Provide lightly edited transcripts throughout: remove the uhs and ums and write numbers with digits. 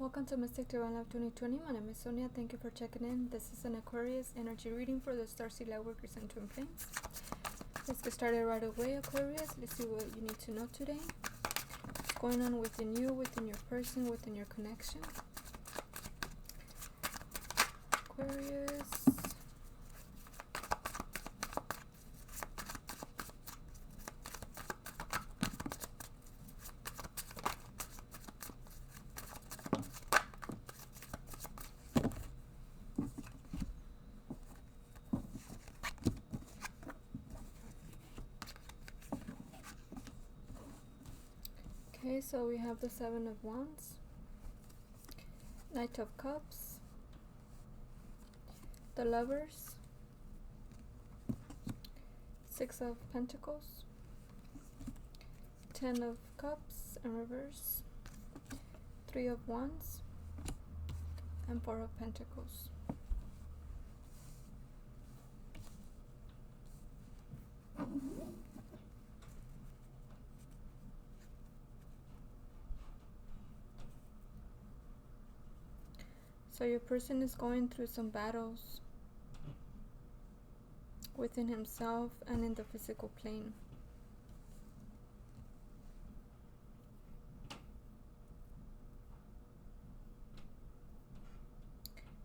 Welcome to Mystic Divine Life 2020. My name is Sonia. Thank you for checking in. This is an Aquarius energy reading for the Starseed, Lightworkers, and Twinflames. Let's get started right away, Aquarius. Let's see what you need to know today. What's going on within you, within your person, within your connection. Aquarius. Okay, so we have the Seven of Wands, Knight of Cups, the Lovers, Six of Pentacles, Ten of Cups in reverse, Three of Wands, and Four of Pentacles. So your person is going through some battles within himself and in the physical plane.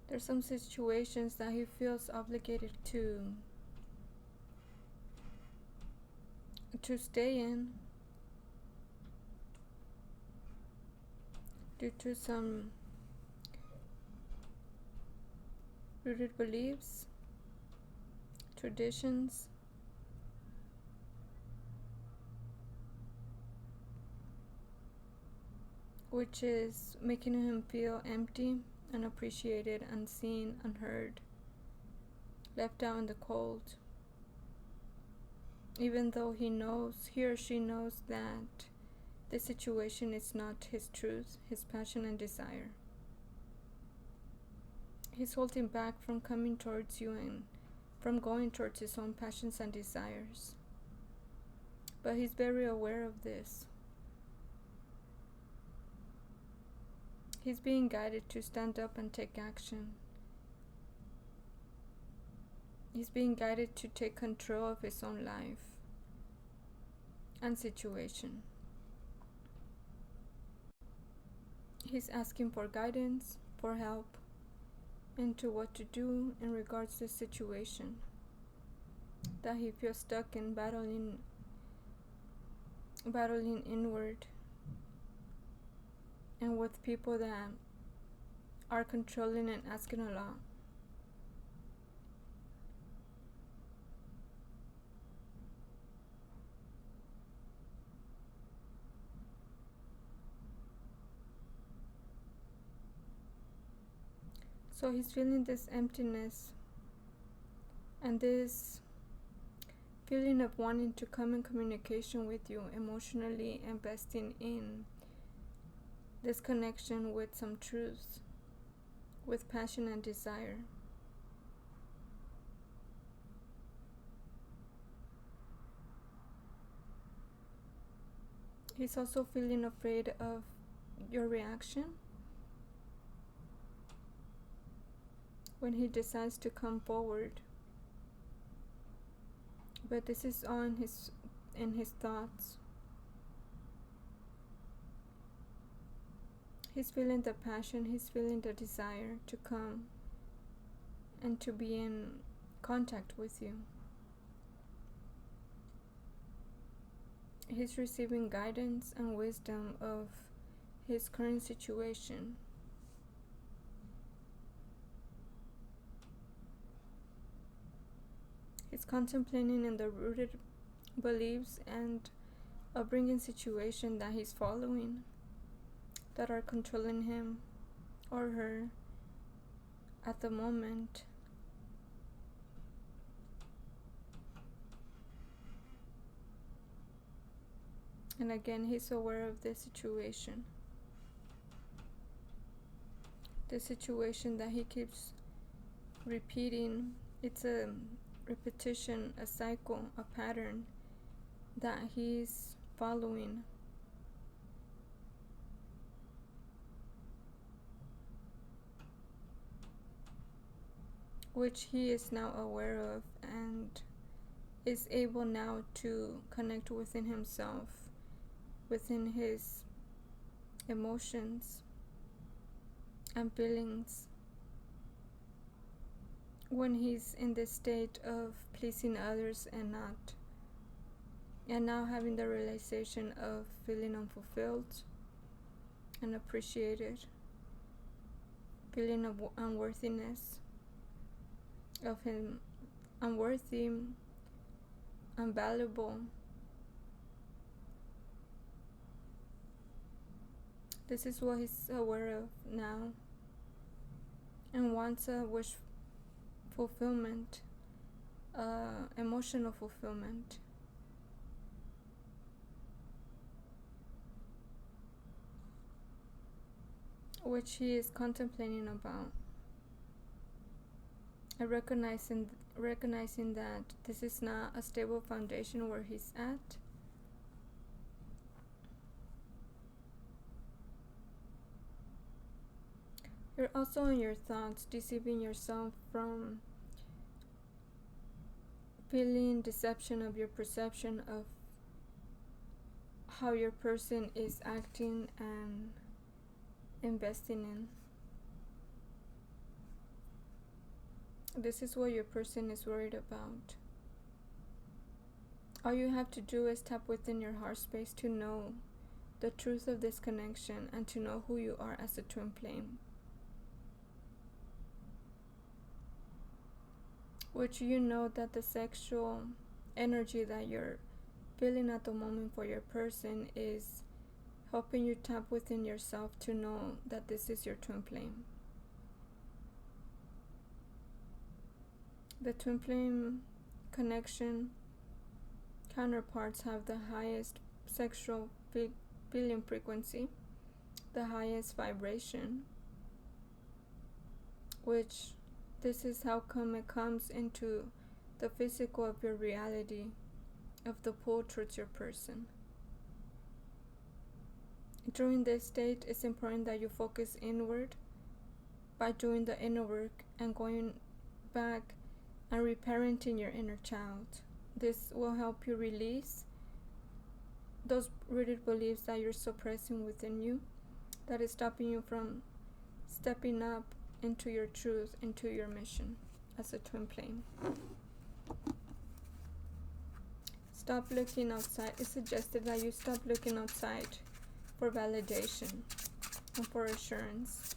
There's some situations that he feels obligated to stay in due to some rooted beliefs, traditions, which is making him feel empty, unappreciated, unseen, unheard, left out in the cold, even though he or she knows that the situation is not his truth, his passion and desire. He's holding back from coming towards you and from going towards his own passions and desires. But he's very aware of this. He's being guided to stand up and take action. He's being guided to take control of his own life and situation. He's asking for guidance, for help, into what to do in regards to the situation that he feels stuck in, battling inward, and with people that are controlling and asking a lot. So he's feeling this emptiness and this feeling of wanting to come in communication with you, emotionally investing in this connection with some truth, with passion and desire. He's also feeling afraid of your reaction when he decides to come forward. But this is all in his thoughts. He's feeling the passion, he's feeling the desire to come and to be in contact with you. He's receiving guidance and wisdom of his current situation. He's contemplating in the rooted beliefs and upbringing situation that he's following, that are controlling him or her at the moment. And again, he's aware of this situation. The situation that he keeps repeating. It's a repetition, a cycle, a pattern that he's following. which he is now aware of and is able now to connect within himself, within his emotions and feelings, when he's in this state of pleasing others and now having the realization of feeling unfulfilled and appreciated, feeling of unworthiness, of him unworthy, unvaluable. This is what he's aware of now, and wants a wish fulfillment, emotional fulfillment. Which he is contemplating about, and recognizing that this is not a stable foundation where he's at. You're also in your thoughts, deceiving yourself from feeling deception of your perception of how your person is acting and investing in. This is what your person is worried about. All you have to do is tap within your heart space to know the truth of this connection and to know who you are as a twin flame, which you know that the sexual energy that you're feeling at the moment for your person is helping you tap within yourself to know that this is your twin flame. The twin flame connection counterparts have the highest sexual feeling frequency, the highest vibration, which this is how come it comes into the physical of your reality, of the pull towards your person. During this state, it's important that you focus inward by doing the inner work and going back and reparenting your inner child. This will help you release those rooted beliefs that you're suppressing within you, that is stopping you from stepping up into your truth, into your mission as a twin flame. Stop looking outside. It's suggested that you stop looking outside for validation and for assurance.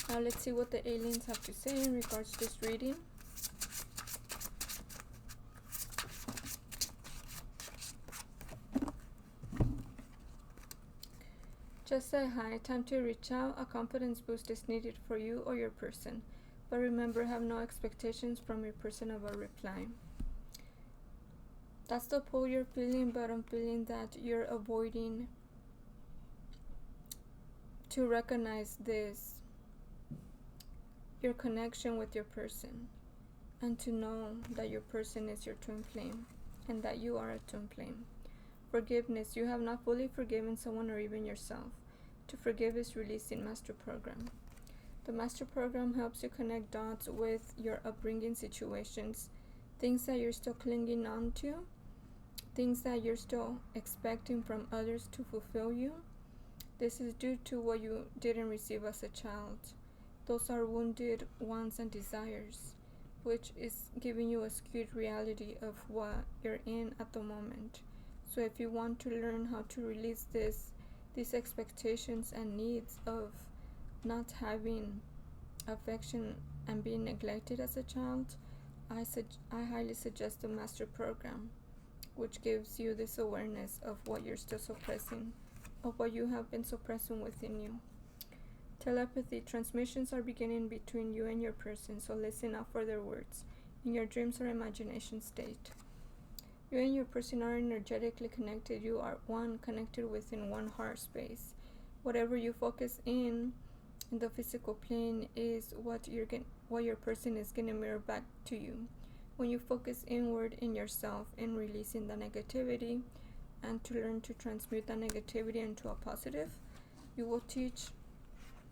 Now let's see what the aliens have to say in regards to this reading. Just say hi. Time to reach out. A confidence boost is needed for you or your person. But remember, have no expectations from your person of a reply. That's the pull you're feeling, but I'm feeling that you're avoiding to recognize this, your connection with your person, and to know that your person is your twin flame and that you are a twin flame. Forgiveness. You have not fully forgiven someone or even yourself. To forgive is releasing Master Program. The Master Program helps you connect dots with your upbringing situations, things that you're still clinging on to, things that you're still expecting from others to fulfill you. This is due to what you didn't receive as a child. Those are wounded wants and desires, which is giving you a skewed reality of what you're in at the moment. So if you want to learn how to release these expectations and needs of not having affection and being neglected as a child, I highly suggest the Master Program, which gives you this awareness of what you're still suppressing, of what you have been suppressing within you. Telepathy. Transmissions are beginning between you and your person, so listen out for their words in your dreams or imagination state. You and your person are energetically connected. You are one, connected within one heart space. Whatever you focus in the physical plane is what your person is going to mirror back to you. When you focus inward in yourself in releasing the negativity and to learn to transmute that negativity into a positive, you will teach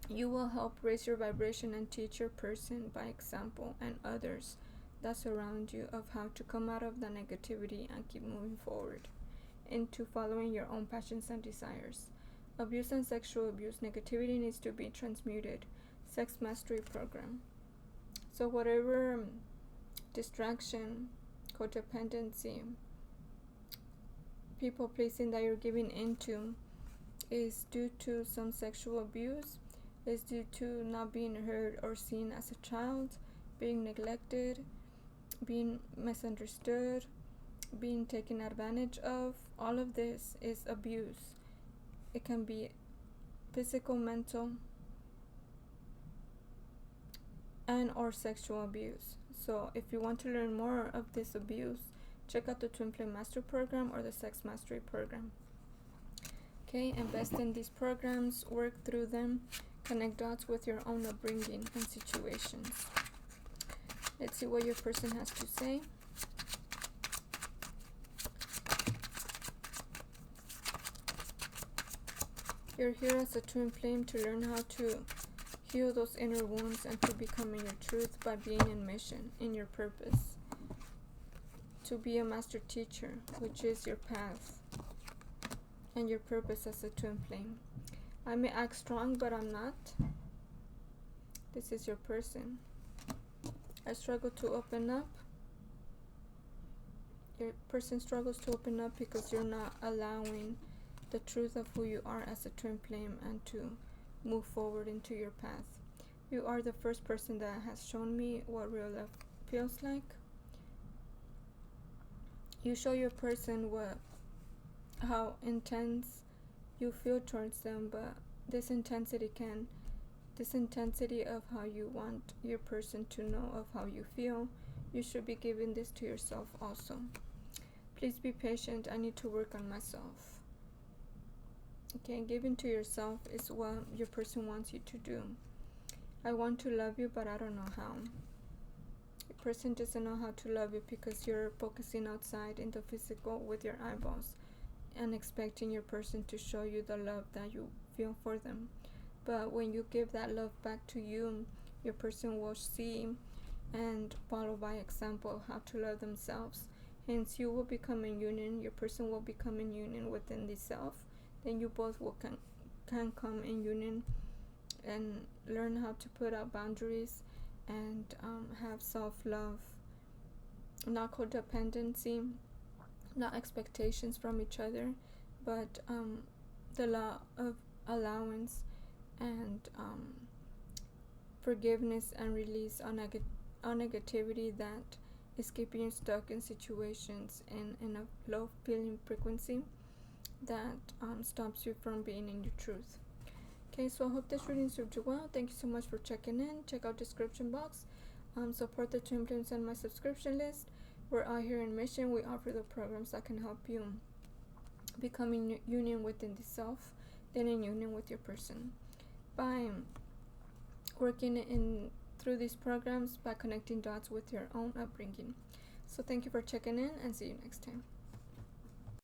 You will help raise your vibration and teach your person by example and others that surround you of how to come out of the negativity and keep moving forward into following your own passions and desires. Abuse and sexual abuse, negativity needs to be transmuted. Sex mastery program. So whatever distraction, codependency, people pleasing that you're giving into is due to some sexual abuse, is due to not being heard or seen as a child, being neglected, being misunderstood, being taken advantage of. All of this is abuse. It can be physical, mental, and or sexual abuse. So if you want to learn more of this abuse, check out the Twinflame Master Program or the Sex Mastery Program. Okay, invest in these programs, work through them, connect dots with your own upbringing and situations. Let's see what your person has to say. You're here as a twin flame to learn how to heal those inner wounds and to become in your truth by being in mission, in your purpose. To be a master teacher, which is your path and your purpose as a twin flame. I may act strong, but I'm not. This is your person. I struggle to open up. Your person struggles to open up because you're not allowing the truth of who you are as a twin flame and to move forward into your path. You are the first person that has shown me what real love feels like. You show your person how intense you feel towards them, but this intensity of how you want your person to know of how you feel, you should be giving this to yourself also. Please be patient. I need to work on myself. Okay, giving to yourself is what your person wants you to do. I want to love you, but I don't know how. Your person doesn't know how to love you because you're focusing outside in the physical with your eyeballs and expecting your person to show you the love that you feel for them. But when you give that love back to you, your person will see and follow by example how to love themselves. Hence, you will become in union. Your person will become in union within the self. Then you both will can come in union and learn how to put out boundaries and have self-love, not codependency, not expectations from each other, but the law of allowance and forgiveness and release on negativity that is keeping you stuck in situations in a low feeling frequency that stops you from being in your truth. Okay, so I hope this reading served you well. Thank you so much for checking in. Check out description box. Support the Twin Flames on my subscription list. We're out here in mission. We offer the programs that can help you become in union within the self, then in union with your person. By working in through these programs, by connecting dots with your own upbringing. So thank you for checking in and see you next time.